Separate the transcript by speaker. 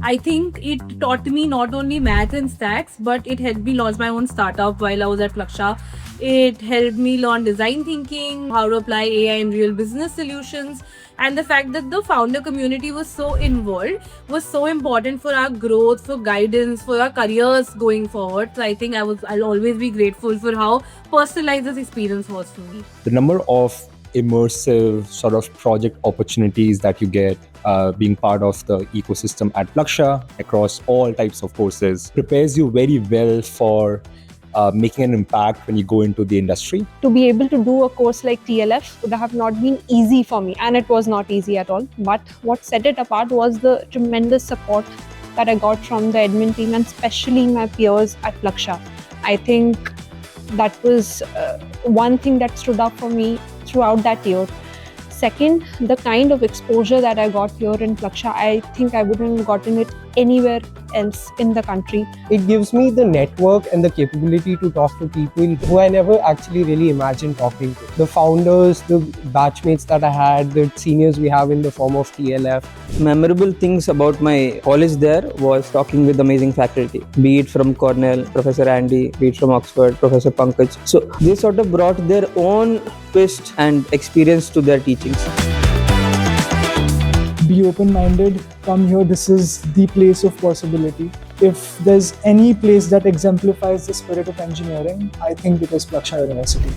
Speaker 1: I think it taught me not only math and stats, but it helped me launch my own startup while I was at Plaksha. It helped me learn design thinking, how to apply AI in real business solutions, and the fact that the founder community was so involved was so important for our growth, for guidance, for our careers going forward. So I think I'll always be grateful for how personalized this experience was for me.
Speaker 2: The number of immersive sort of project opportunities that you get being part of the ecosystem at Plaksha across all types of courses prepares you very well for making an impact when you go into the industry.
Speaker 3: To be able to do a course like TLF would have not been easy for me, and it was not easy at all. But what set it apart was the tremendous support that I got from the admin team and especially my peers at Plaksha. I think that was one thing that stood up for me throughout that year. Second, the kind of exposure that I got here in Plaksha, I think I wouldn't have gotten it anywhere else in the country.
Speaker 4: It gives me the network and the capability to talk to people who I never actually really imagined talking to. The founders, the batchmates that I had, the seniors we have in the form of TLF.
Speaker 5: Memorable things about my college there was talking with amazing faculty, be it from Cornell, Professor Andy, be it from Oxford, Professor Pankaj. So they sort of brought their own twist and experience to their teachings.
Speaker 6: Be open-minded, come here, this is the place of possibility. If there's any place that exemplifies the spirit of engineering, I think it is Plaksha University.